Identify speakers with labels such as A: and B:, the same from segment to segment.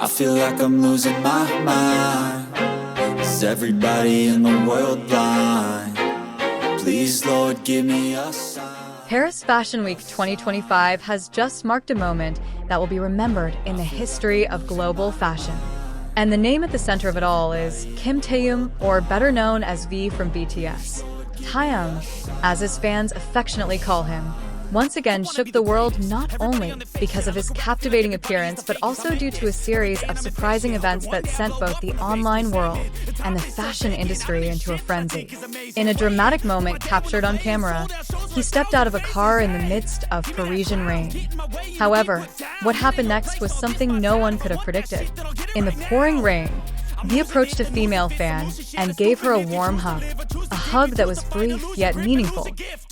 A: I feel like I'm losing my mind. Is everybody in the world blind? Please, Lord, give me a sign.
B: Paris Fashion Week 2025 has just marked a moment that will be remembered in the history of global fashion. And the name at the center of it all is Kim Taehyung, or better known as V from BTS. Taehyung, as his fans affectionately call him, once again shook the world not only because of his captivating appearance, but also due to a series of surprising events that sent both the online world and the fashion industry into a frenzy. In a dramatic moment captured on camera, he stepped out of a car in the midst of Parisian rain. However, what happened next was something no one could have predicted. In the pouring rain, V approached a female fan and gave her a warm hug. A hug that was brief yet meaningful,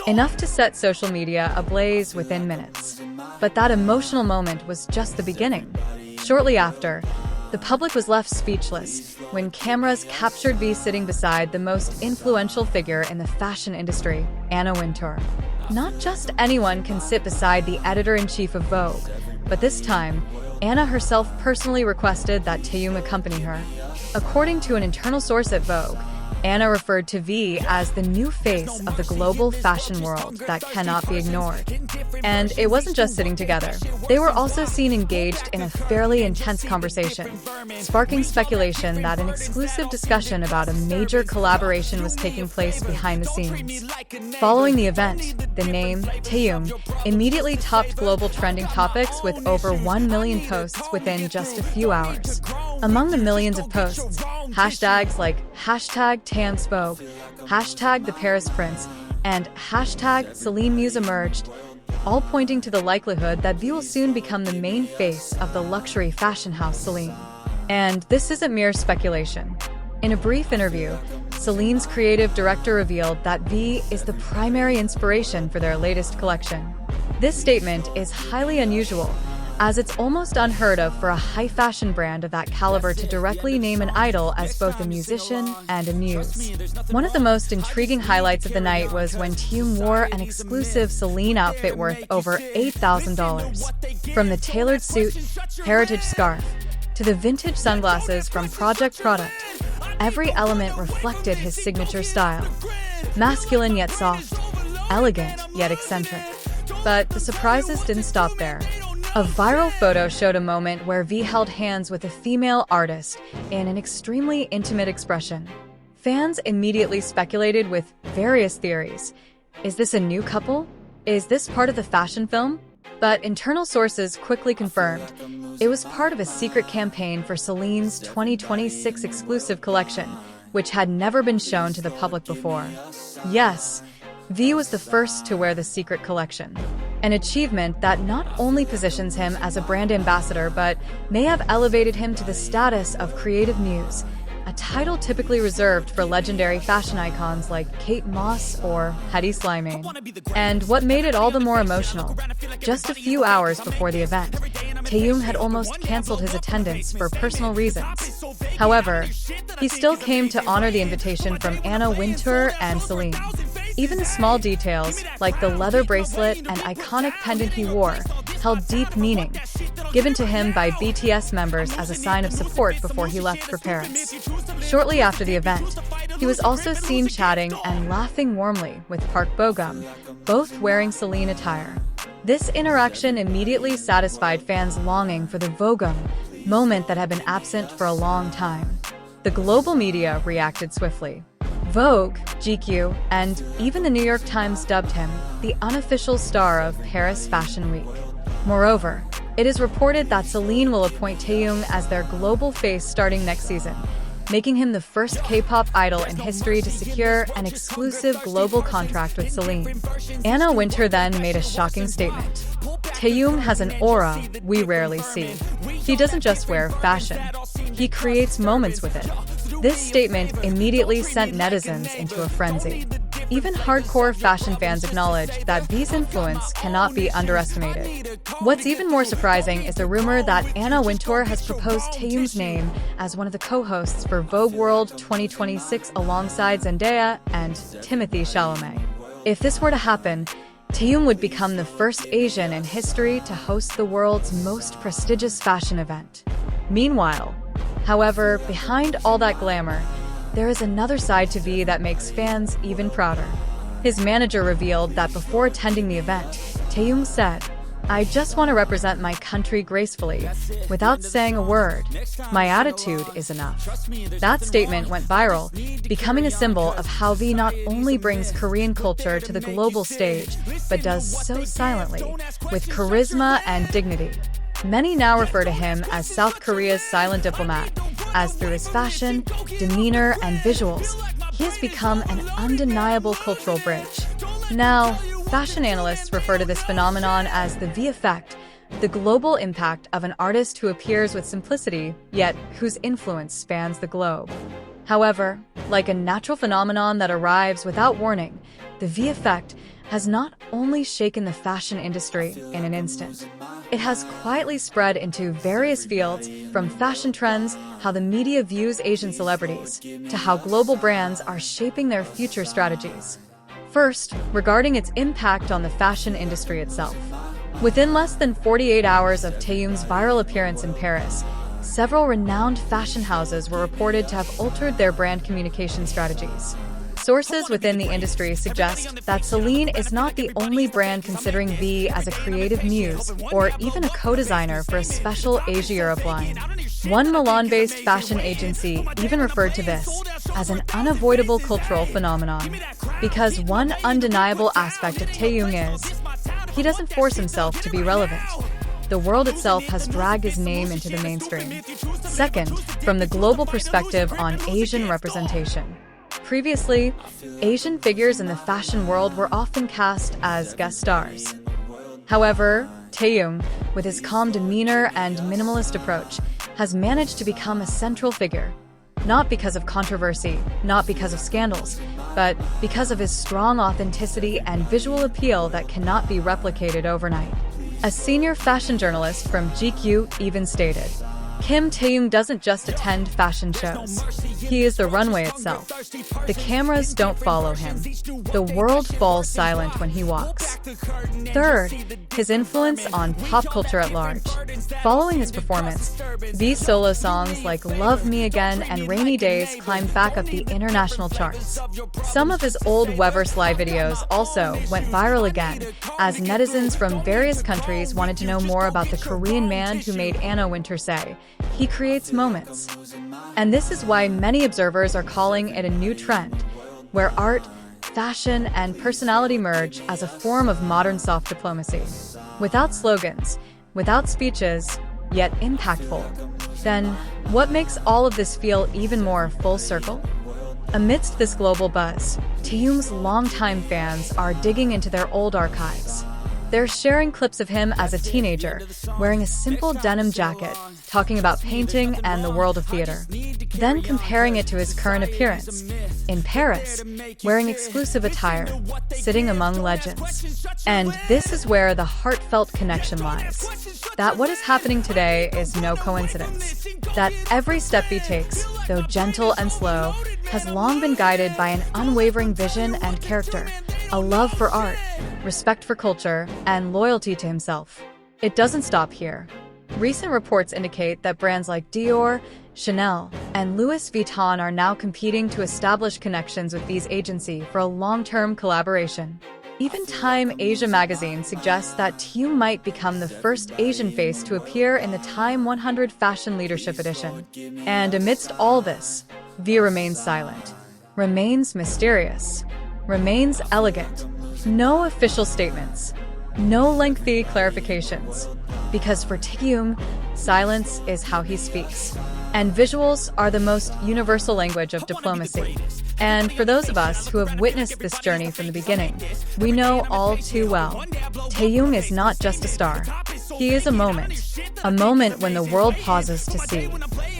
B: enough to set social media ablaze within minutes. But that emotional moment was just the beginning. Shortly after, the public was left speechless when cameras captured V sitting beside the most influential figure in the fashion industry, Anna Wintour. Not just anyone can sit beside the editor-in-chief of Vogue, but this time, Anna herself personally requested that Taehyung accompany her. According to an internal source at Vogue, Anna referred to V as the new face of the global fashion world that cannot be ignored. And it wasn't just sitting together. They were also seen engaged in a fairly intense conversation, sparking speculation that an exclusive discussion about a major collaboration was taking place behind the scenes. Following the event, the name Taehyung immediately topped global trending topics with over 1 million posts within just a few hours. Among the millions of posts, hashtags like #TaehyungSpoke, #TheParisPrince, and #CelineMuse emerged, all pointing to the likelihood that V will soon become the main face of the luxury fashion house Celine. And this isn't mere speculation. In a brief interview, Celine's creative director revealed that V is the primary inspiration for their latest collection. This statement is highly unusual, as it's almost unheard of for a high-fashion brand of that caliber to directly name an idol as both a musician and a muse. One of the most intriguing highlights of the night was when Taehyung wore an exclusive Celine outfit worth over $8,000. From the tailored suit, heritage scarf, to the vintage sunglasses from Project Product, every element reflected his signature style. Masculine yet soft, elegant yet eccentric. But the surprises didn't stop there. A viral photo showed a moment where V held hands with a female artist in an extremely intimate expression. Fans immediately speculated with various theories. Is this a new couple? Is this part of the fashion film? But internal sources quickly confirmed it was part of a secret campaign for Celine's 2026 exclusive collection, which had never been shown to the public before. Yes, V was the first to wear the secret collection. An achievement that not only positions him as a brand ambassador, but may have elevated him to the status of creative muse, a title typically reserved for legendary fashion icons like Kate Moss or Hedi Slimane. And what made it all the more emotional? Just a few hours before the event, Taehyung had almost canceled his attendance for personal reasons. However, he still came to honor the invitation from Anna Wintour and Celine. Even the small details, like the leather bracelet and iconic pendant he wore, held deep meaning, given to him by BTS members as a sign of support before he left for Paris. Shortly after the event, he was also seen chatting and laughing warmly with Park Bo-gum, both wearing Celine attire. This interaction immediately satisfied fans' longing for the Vogue moment that had been absent for a long time. The global media reacted swiftly. Vogue, GQ, and even the New York Times dubbed him the unofficial star of Paris Fashion Week. Moreover, it is reported that Celine will appoint Taehyung as their global face starting next season, making him the first K-pop idol in history to secure an exclusive global contract with Celine. Anna Wintour then made a shocking statement. Taehyung has an aura we rarely see. He doesn't just wear fashion, he creates moments with it. This statement immediately sent netizens into a frenzy. Even hardcore fashion fans acknowledged that V's influence cannot be underestimated. What's even more surprising is the rumor that Anna Wintour has proposed Taehyung's name as one of the co-hosts for Vogue World 2026 alongside Zendaya and Timothée Chalamet. If this were to happen, Taehyung would become the first Asian in history to host the world's most prestigious fashion event. Meanwhile, however, behind all that glamour, there is another side to V that makes fans even prouder. His manager revealed that before attending the event, Taeyong said, "I just want to represent my country gracefully, without saying a word. My attitude is enough." That statement went viral, becoming a symbol of how V not only brings Korean culture to the global stage, but does so silently, with charisma and dignity. Many now refer to him as South Korea's silent diplomat, as through his fashion, demeanor, and visuals, he has become an undeniable cultural bridge. Now, fashion analysts refer to this phenomenon as the V effect, the global impact of an artist who appears with simplicity, yet whose influence spans the globe. However, like a natural phenomenon that arrives without warning, the V effect has not only shaken the fashion industry in an instant. It has quietly spread into various fields, from fashion trends, how the media views Asian celebrities, to how global brands are shaping their future strategies. First, regarding its impact on the fashion industry itself. Within less than 48 hours of Taeyong's viral appearance in Paris, several renowned fashion houses were reported to have altered their brand communication strategies. Sources within the industry suggest that Celine is not the only brand considering V as a creative muse or even a co-designer for a special Asia-Europe line. One Milan-based fashion agency even referred to this as an unavoidable cultural phenomenon. Because one undeniable aspect of Taeyong is, he doesn't force himself to be relevant. The world itself has dragged his name into the mainstream. Second, from the global perspective on Asian representation. Previously, Asian figures in the fashion world were often cast as guest stars. However, Taeyong, with his calm demeanor and minimalist approach, has managed to become a central figure. Not because of controversy, not because of scandals, but because of his strong authenticity and visual appeal that cannot be replicated overnight. A senior fashion journalist from GQ even stated, Kim Taeyong doesn't just attend fashion shows. He is the runway itself. The cameras don't follow him. The world falls silent when he walks. Third, his influence on pop culture at large. Following his performance, these solo songs like Love Me Again and Rainy Days climbed back up the international charts. Some of his old Weverse Sly videos also went viral again, as netizens from various countries wanted to know more about the Korean man who made Anna Wintour say, "He creates moments." And this is why many observers are calling it a new trend, where art, fashion, and personality merge as a form of modern soft diplomacy. Without slogans, without speeches, yet impactful. Then, what makes all of this feel even more full circle? Amidst this global buzz, Taeyong's longtime fans are digging into their old archives. They're sharing clips of him as a teenager, wearing a simple denim jacket, talking about painting and the world of theater. Then comparing it to his current appearance, in Paris, wearing exclusive attire, sitting among legends. And this is where the heartfelt connection lies. That what is happening today is no coincidence. That every step he takes, though gentle and slow, has long been guided by an unwavering vision and character, a love for art, respect for culture, and loyalty to himself. It doesn't stop here. Recent reports indicate that brands like Dior, Chanel, and Louis Vuitton are now competing to establish connections with these agencies for a long-term collaboration. Even Time Asia magazine suggests that Taeyong might become the first Asian face to appear in the Time 100 Fashion Leadership Edition. And amidst all this, V remains silent, remains mysterious, remains elegant. No official statements, no lengthy clarifications. Because for Taeyong, silence is how he speaks. And visuals are the most universal language of diplomacy. And for those of us who have witnessed this journey from the beginning, we know all too well. Taeyong is not just a star. He is a moment when the world pauses to see,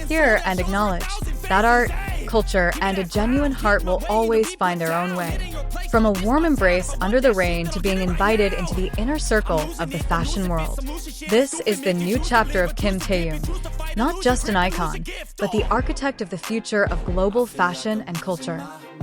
B: hear, and acknowledge that art, culture, and a genuine heart will always find their own way. From a warm embrace under the rain to being invited into the inner circle of the fashion world. This is the new chapter of Kim Taeyong. Not just an icon, but the architect of the future of global fashion and culture.